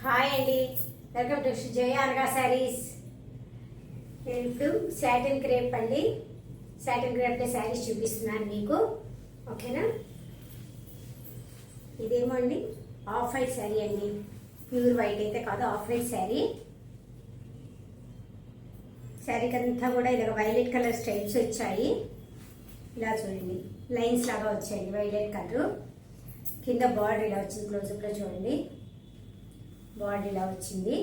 Hi అండి, welcome to జయ అనగా శారీస్. నేను ఇప్పుడు సాటిన్ క్రేప్ అండి, సాటిన్ క్రేప్ శారీస్ చూపిస్తున్నాను మీకు. ఓకేనా? ఇదేమో అండి ఆఫ్ వైట్ శారీ అండి, ప్యూర్ వైట్ అయితే కాదు, ఆఫ్ వైట్ శారీ. శారీకి అంతా కూడా ఇలా వైలెట్ కలర్ స్ట్రైప్స్ వచ్చాయి. ఇలా చూడండి, లైన్స్ లాగా వచ్చాయండి వైలెట్ కలర్. కింద బార్డర్ ఇలా వచ్చింది, క్లోజప్లో చూడండి, బార్డర్ ఇలా వచ్చింది.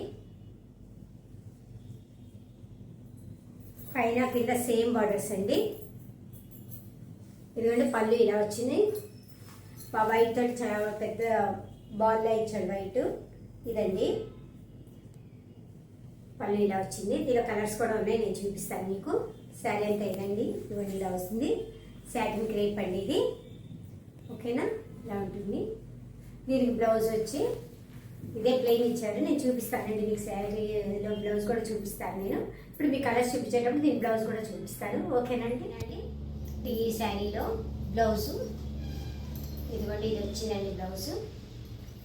పైన కింద సేమ్ బార్డర్స్ అండి. ఇదిగోండి పళ్ళు ఇలా వచ్చింది, వైట్ తోటి చాలా పెద్ద బాల్ ఇచ్చాడు వైట్. ఇదండి పళ్ళు ఇలా వచ్చింది. దీనిలో కలర్స్ కూడా ఉన్నాయి, నేను చూపిస్తాను మీకు. శారీ అంతా ఇదండి, ఇవన్నీ ఇలా వస్తుంది. సాటిన్ క్రేప్ అండి ఇది. ఓకేనా? ఇలా ఉంటుంది. దీనికి బ్లౌజ్ వచ్చి ఇదే ప్లెయిన్ ఇచ్చాడు, నేను చూపిస్తానండి మీకు. శారీలో బ్లౌజ్ కూడా చూపిస్తాను నేను. ఇప్పుడు మీ కలర్స్ చూపించేటప్పుడు దీని బ్లౌజ్ కూడా చూపిస్తాను. ఓకేనండి? ఈ శారీలో బ్లౌజు ఇదిగోండి, ఇది వచ్చిందండి బ్లౌజు,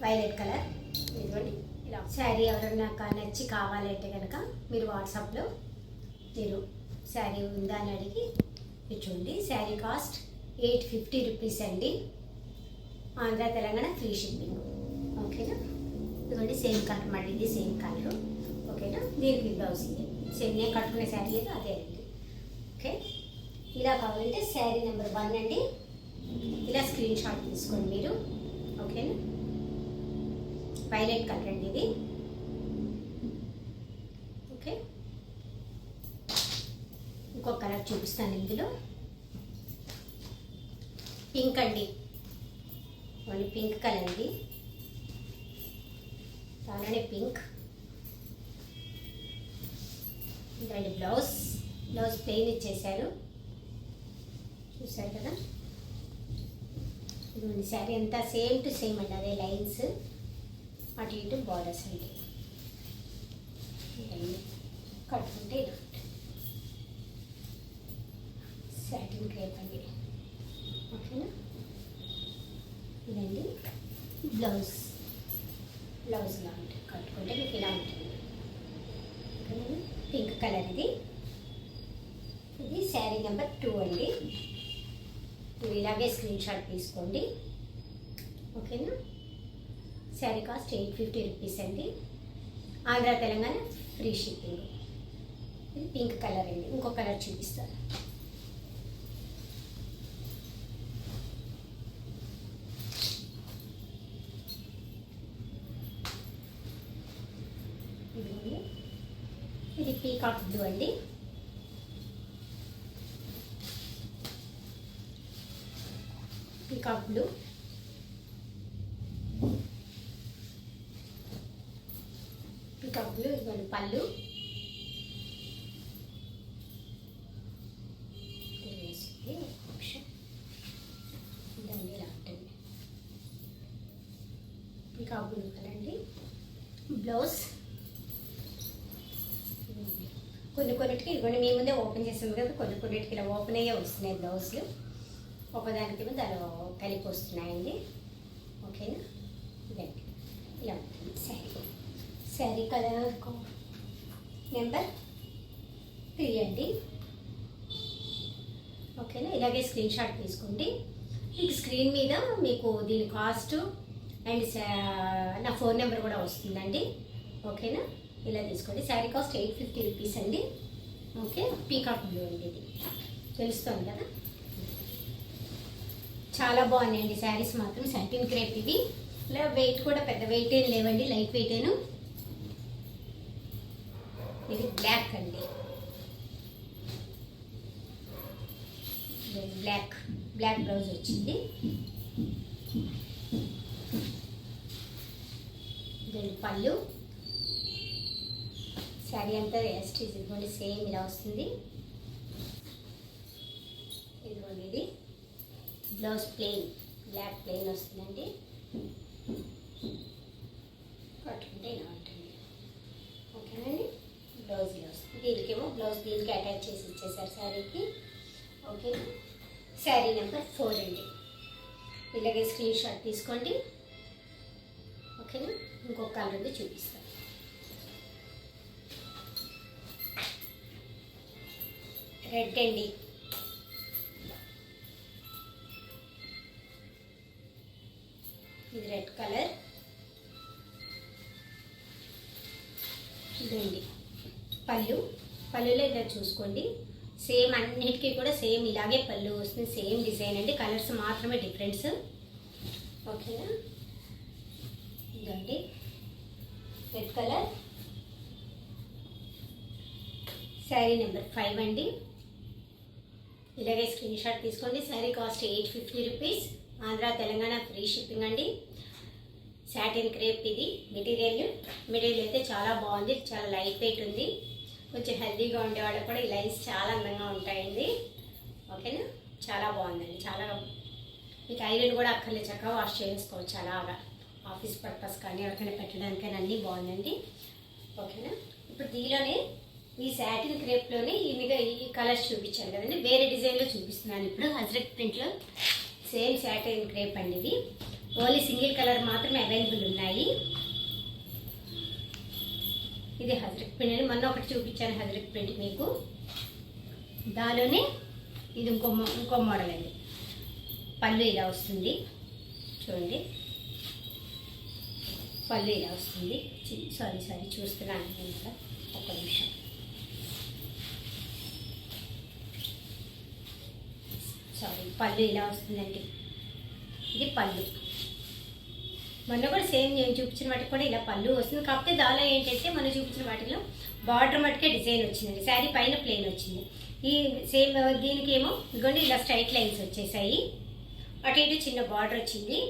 వైలెట్ కలర్. ఇదిగోండి ఇలా. శారీ ఎవరన్నా నచ్చి కావాలంటే కనుక మీరు వాట్సాప్లో మీరు శారీ ఉందా అని అడిగి చూడండి. శారీ కాస్ట్ 850 రూపీస్ అండి. Andhra Telangana free shipping. ఓకేనా? ఇదిగోండి సేమ్ కలర్, మళ్ళీ ఇది సేమ్ కలర్. ఓకేనా? దీనికి బ్లౌజ్ ఇది సేమ్, నేను కట్టుకునే శారీ ఏదో అదే అండి. ఓకే, ఇలా కావాలంటే శారీ నెంబర్ 1 అండి. ఇలా స్క్రీన్ షాట్ తీసుకోండి మీరు. ఓకేనా? వైలెట్ కలర్ అండి ఇది. ఓకే, ఇంకొక కలర్ చూపిస్తాను ఇందులో. పింక్ అండి, ఓన్లీ పింక్ కలర్ అండి, చాలానే పింక్. ఇదండి బ్లౌజ్ ప్లెయిన్ ఇచ్చేసారు, చూసారు కదా. ఇదిగోండి శారీ అంతా సేమ్ టు సేమ్ అండి, అదే లైన్స్, అటు ఇటు బార్డర్స్ అండి. ఇదండి కట్టుకుంటే ఇలా సాటిన్ క్రేప్ అండి. ఓకేనా? ఇదండి బ్లౌజ్ ఇలా ఉంటుంది, కట్టుకుంటే మీకు ఇలా ఉంటుంది. ఓకేనా? పింక్ కలర్ ఇది. ఇది శారీ నెంబర్ 2 అండి. మీరు ఇలాగే స్క్రీన్ షాట్ తీసుకోండి. ఓకేనా? శారీ కాస్ట్ 850 రూపీస్ అండి. Andhra Telangana free shipping. ఇది పింక్ కలర్ అండి. ఇంకో కలర్ చూపిస్తాను. ఇది పీకాక్ బ్లూ అండి. Peacock blue. Peacock blue. ఇదిగోండి పళ్ళు. ఇదండి ఇలా ఉంటుంది, పీకాక్ బ్లూ కలర్ అండి. బ్లౌజ్ కొన్నిటికి ఇదిగోండి, మీ ముందే ఓపెన్ చేస్తుంది కదా, కొన్నిటికి ఇలా ఓపెన్ అయ్యే వస్తున్నాయి బ్లౌజులు, ఒకదానికి దానిలో కలిపి వస్తున్నాయండి. ఓకేనా? ఇదండి ఇలా ఉంటుంది శారీ. శారీ కలర్ నెంబర్ 3 అండి. ఓకేనా? ఇలాగే స్క్రీన్ షాట్ తీసుకోండి. మీకు స్క్రీన్ మీద మీకు దీని కాస్ట్ అండ్ నా ఫోన్ నెంబర్ కూడా వస్తుందండి. ఓకేనా? ఇలా తీసుకోండి. శారీ కాస్ట్ 850 రూపీస్ అండి. ఓకే, పీకాక్ బ్లూ అండి, ఇది తెలుస్తుంది కదా. చాలా బాగున్నాయండి శారీస్ మాత్రం. సాటిన్ క్రేప్ ఇవి. ఇలా వెయిట్ కూడా పెద్ద వెయిట్ ఏం లేవండి, లైట్ వెయిట్ ఏను. ఇది బ్లాక్ అండి, బ్లాక్ బ్లౌజ్ వచ్చింది. దీని పళ్ళు. శారీ అంతా ఎస్టీజ్ ఇదిగోండి సేమ్ ఇలా వస్తుంది. ఇదిగోండి ఇది బ్లౌజ్ ప్లెయిన్, బ్లాక్ ప్లెయిన్ వస్తుందండి. కట్టుకుంటే ఇలా ఉంటుంది. ఓకేనండి? బ్లౌజ్ ఇలా వస్తుంది. దీనికేమో బ్లౌజ్ దీనికి అటాచ్ చేసి ఇచ్చేసారు శారీకి. ఓకే, శారీ నెంబర్ 4 అండి. ఇలాగే స్క్రీన్ షాట్ తీసుకోండి. ఓకే. ఓకేనా. ఇంకొక కలర్ ఉంది చూపిస్తాను. రెడ్ అండి. ఇది రెడ్ కలర్. ఇదండి పళ్ళులో ఇలా చూసుకోండి. సేమ్ అన్నిటికీ కూడా సేమ్ ఇలాగే పళ్ళు వస్తుంది. సేమ్ డిజైన్ అండి, కలర్స్ మాత్రమే డిఫరెన్స్. ఓకేనా. ఇదండి రెడ్ కలర్. శారీ నెంబర్ 5 అండి. ఇలాగే స్క్రీన్ షాట్ తీసుకోండి. Sari cost 850 rupees. Andhra Telangana free shipping అండి. సాటిన్ క్రేప్ ఇది మెటీరియల్ అయితే చాలా బాగుంది. చాలా లైట్ వెయిట్ ఉంది. కొంచెం హెల్తీగా ఉండే వాళ్ళకి కూడా ఈ లైన్స్ చాలా అందంగా ఉంటాయండి. ఓకేనా. చాలా బాగుందండి. చాలా మీకు ఐరన్ కూడా అక్కర్లేదు, చక్కగా వాష్ చేసుకోవచ్చు. అలాగా ఆఫీస్ పర్పస్ కానీ ఎవరికైనా పెట్టడానికైనా అన్నీ బాగుందండి. ఓకేనా. ఇప్పుడు దీనిలోనే ఈ సాటిన్ క్రేప్లోనే ఈ కలర్స్ చూపించాను కదండి, వేరే డిజైన్లో చూపిస్తున్నాను ఇప్పుడు. హజ్రక్ ప్రింట్లో సేమ్ సాటిన్ క్రేప్ అండి. ఇది ఓన్లీ సింగిల్ కలర్ మాత్రమే అవైలబుల్ ఉన్నాయి. ఇది హజ్రక్ ప్రింట్ అని మొన్న ఒకటి చూపించాను హజ్రక్ ప్రింట్ మీకు. దానిలోనే ఇది ఇంకో మోడల్ అండి. పళ్ళు ఇలా వస్తుంది చూడండి. పళ్ళు ఇలా వస్తుంది. సారీ చూస్తున్నాను నేను కూడా, ఒక్క నిమిషం. పళ్ళు ఇలా వస్తుందండి. ఇది పళ్ళు. మొన్న కూడా సేమ్ నేను చూపించిన వాటికి కూడా ఇలా పళ్ళు వస్తుంది. కాకపోతే దానిలో ఏంటంటే మనం చూపించిన వాటిలో బార్డర్ మట్టుకే డిజైన్ వచ్చిందండి. శారీ పైన ప్లెయిన్ వచ్చింది. ఈ సేమ్ దీనికి ఏమో ఇదిగోండి ఇలా స్ట్రైట్ లైన్స్ వచ్చేసాయి. అటు ఇటు చిన్న బార్డర్ వచ్చింది.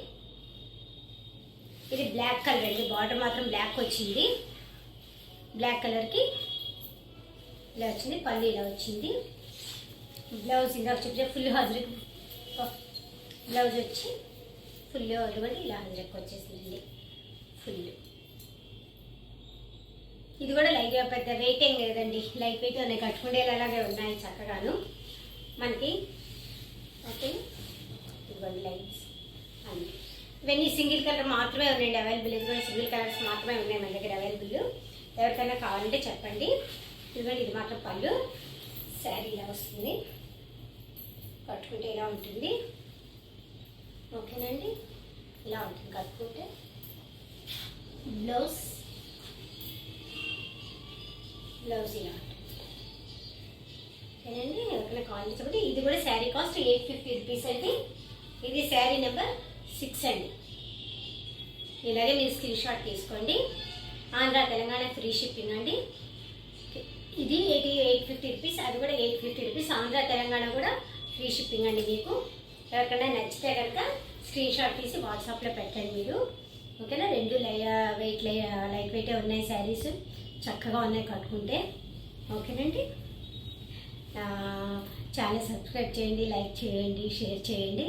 ఇది బ్లాక్ కలర్ అండి. బార్డర్ మాత్రం బ్లాక్ వచ్చింది. బ్లాక్ కలర్కి ఇలా వచ్చింది. పళ్ళు ఇలా వచ్చింది. బ్లౌజ్ ఇందాక చూపించే ఫుల్ హజ్రక్ బ్లౌజ్ వచ్చి ఫుల్ కూడా ఇలా హజ్రక్ వచ్చేసిందండి. ఫుల్ ఇది కూడా లైట్ పెద్ద వెయిట్ ఏం లేదండి, లైట్ వెయిట్ ఉన్నాయి. కట్టుకుండేలాగే ఉన్నాయి చక్కగాను మనకి. ఓకే. ఇదిగోండి లైట్స్ అన్నీ. ఇవన్నీ సింగిల్ కలర్ మాత్రమే ఉన్నాయండి అవైలబుల్. ఇది కూడా సింగిల్ కలర్స్ మాత్రమే ఉన్నాయి మన దగ్గర అవైలబుల్. ఎవరికైనా కావాలంటే చెప్పండి. ఇదిగోండి ఇది మాత్రం పళ్ళు. శారీ ఇలా వస్తుంది, కట్టుకుంటే ఇలా ఉంటుంది. ఓకేనండి. ఇలా ఉంటుంది కట్టుకుంటే. బ్లౌజ్ ఇలా ఉంటుంది. ఓకేనండి. ఎవరికైనా కాల్ చేసుకుంటే ఇది కూడా శారీ కాస్ట్ 850 రూపీస్ అండి. ఇది శారీ నెంబర్ 6 అండి. ఇలాగే మీరు స్క్రీన్ షాట్ తీసుకోండి. ఆంధ్ర తెలంగాణ ఫ్రీ షిప్పింగ్ అండి. ఇది 850 రూపీస్, అది కూడా 850 రూపీస్. ఆంధ్ర తెలంగాణ కూడా ఫ్రీ షిప్పింగ్ అండి. మీకు ఎవరికైనా నచ్చితే కనుక స్క్రీన్ షాట్ తీసి వాట్సాప్లో పెట్టండి మీరు. ఓకేనా. రెండు లైట్ వెయిటే ఉన్నాయి శారీస్, చక్కగా ఉన్నాయి కట్టుకుంటే. ఓకేనండి. ఛానల్ సబ్స్క్రైబ్ చేయండి, లైక్ చేయండి, షేర్ చేయండి.